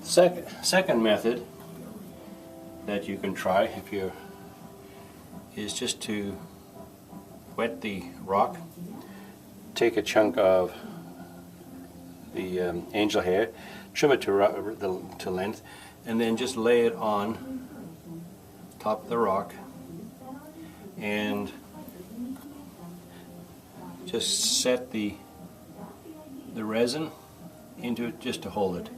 Second method that you can try if you're is just to wet the rock. Take a chunk of the angel hair, trim it to length, and then just lay it on top of the rock and just set the resin into it just to hold it,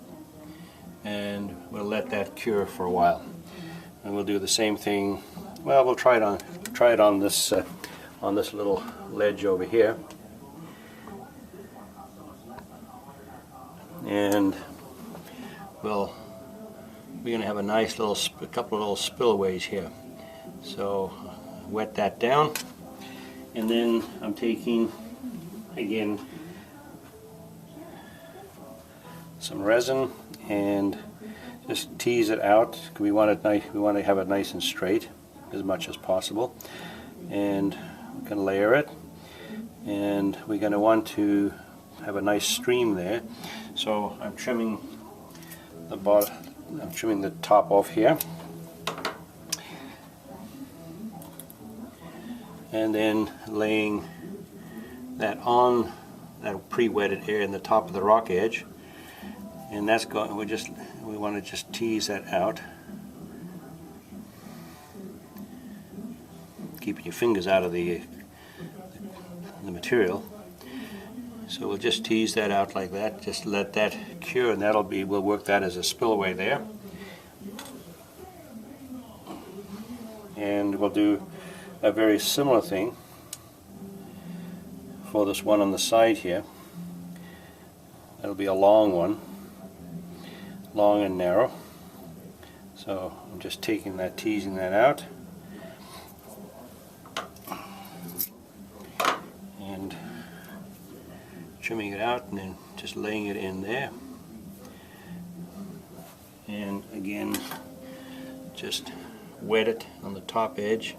and we'll let that cure for a while. And we'll do the same thing. Well, we'll try it on this little ledge over here, and we're going to have a nice couple of little spillways here. So wet that down, and then I'm taking again some resin and just tease it out. We want it nice. We want to have it nice and straight as much as possible, and we can layer it. And we're going to want to have a nice stream there. So I'm trimming the bottom. I'm trimming the top off here, and then laying that on that pre-wetted area in the top of the rock edge. And that's going. We want to just tease that out, keeping your fingers out of the material. So we'll just tease that out like that. Just let that cure, and we'll work that as a spillway there. And we'll do a very similar thing for this one on the side here. That'll be a long one. Long and narrow. So I'm just taking that, teasing that out, and trimming it out, and then just laying it in there. And again, just wet it on the top edge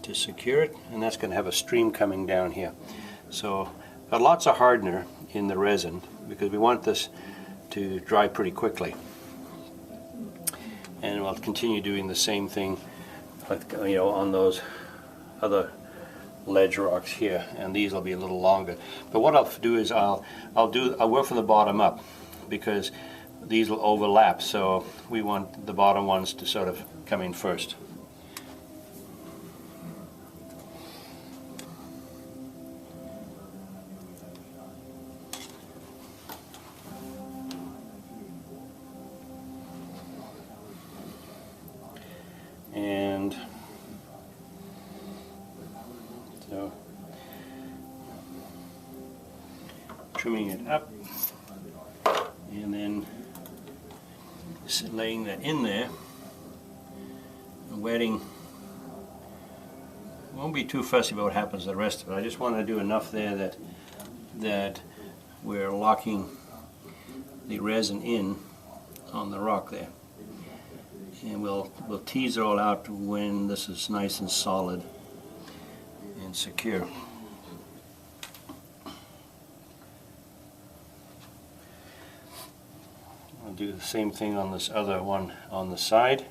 to secure it, and that's going to have a stream coming down here. So got lots of hardener in the resin because we want this to dry pretty quickly, and we'll continue doing the same thing, on those other ledge rocks here, and these will be a little longer. But what I'll do is I'll work from the bottom up, because these will overlap, so we want the bottom ones to sort of come in first. And so trimming it up, and then laying that in there, and wetting. Won't be too fussy about what happens to the rest of it. I just want to do enough there that we're locking the resin in on the rock there. And we'll tease it all out when this is nice and solid and secure. I'll do the same thing on this other one on the side.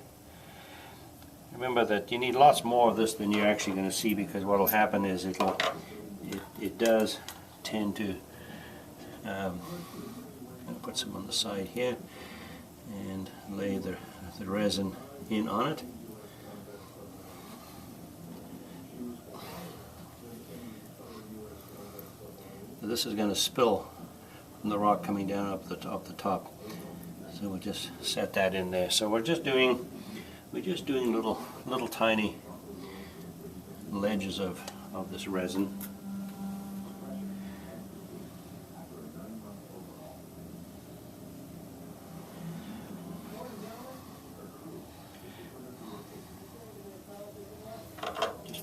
Remember that you need lots more of this than you're actually going to see, because what will happen is it does tend to I'll put some on the side here and lay the resin in on it. Now this is going to spill from the rock coming down up the top, so we'll just set that in there. So we're just doing little tiny ledges of this resin.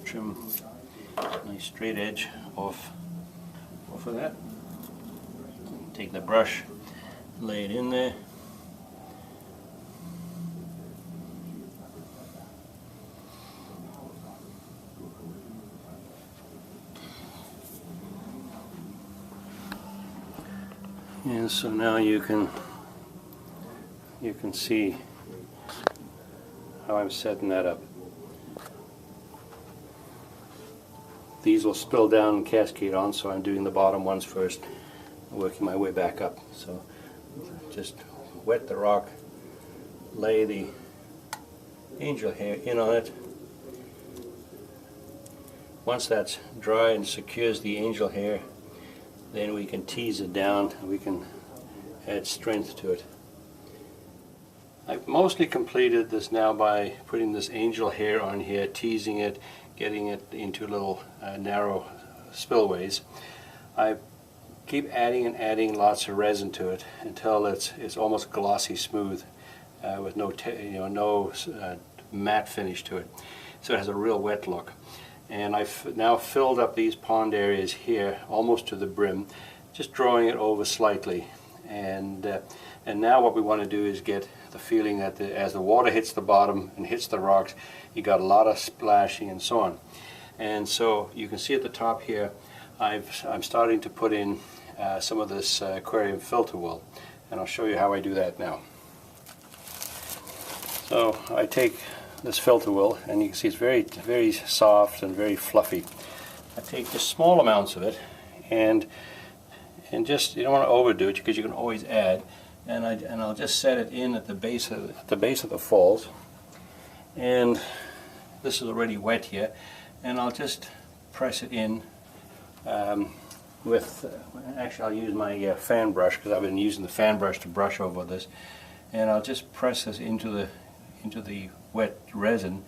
Trim a nice straight edge off of that. Take the brush, lay it in there. And so now you can you can see how I'm setting that up. These will spill down and cascade on, so I'm doing the bottom ones first, working my way back up. So just wet the rock, lay the angel hair in on it. Once that's dry and secures the angel hair, then we can tease it down and we can add strength to it. I've mostly completed this now by putting this angel hair on here, teasing it, getting it into little narrow spillways. I keep adding and adding lots of resin to it until it's almost glossy smooth with no matte finish to it. So it has a real wet look. And I've now filled up these pond areas here almost to the brim, just drawing it over slightly. And now what we want to do is get the feeling that as the water hits the bottom and hits the rocks, you got a lot of splashing and so on. And so you can see at the top here, I'm starting to put in some of this aquarium filter wool, and I'll show you how I do that now. So I take this filter wool, and you can see it's very soft and very fluffy. I take just small amounts of it, and just, you don't want to overdo it because you can always add. And I'll just set it in at the base of the falls. And this is already wet here, and I'll just press it in with. Actually, I'll use my fan brush because I've been using the fan brush to brush over this, and I'll just press this into the wet resin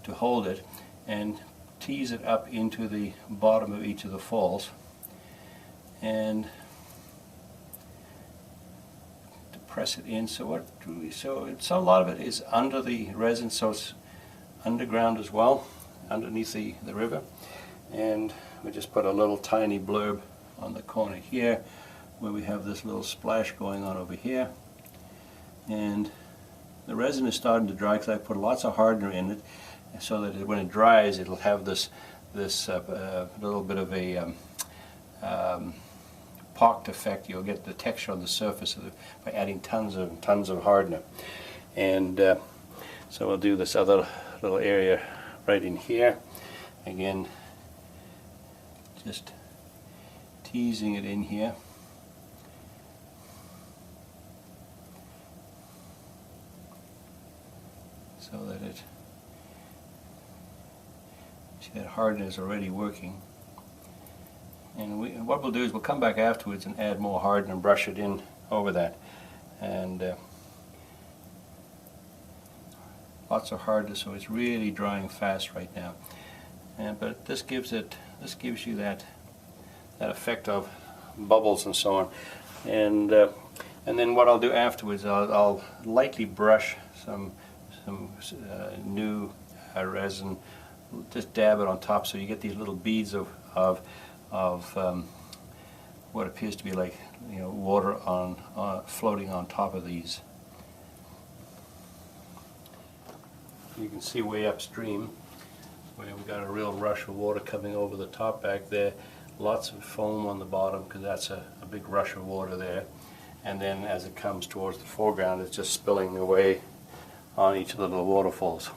to hold it, and tease it up into the bottom of each of the falls, and to press it in. So a lot of it is under the resin, so it's underground as well, underneath the river. And we just put a little tiny blurb on the corner here where we have this little splash going on over here. And the resin is starting to dry because I put lots of hardener in it, so that when it dries, it'll have this little bit of a pocked effect. You'll get the texture on the surface of it by adding tons of hardener. And so we'll do this other little area right in here. Again, just teasing it in here. So that see that hardener is already working. And what we'll do is we'll come back afterwards and add more hardener and brush it in over that. And lots of hardener, so it's really drying fast right now. But this gives you that effect of bubbles and so on. And then what I'll do afterwards, I'll lightly brush some new resin, just dab it on top, so you get these little beads of what appears to be like, water floating on top of these. You can see way upstream where we've got a real rush of water coming over the top back there. Lots of foam on the bottom because that's a big rush of water there. And then as it comes towards the foreground, it's just spilling away on each of the little waterfalls.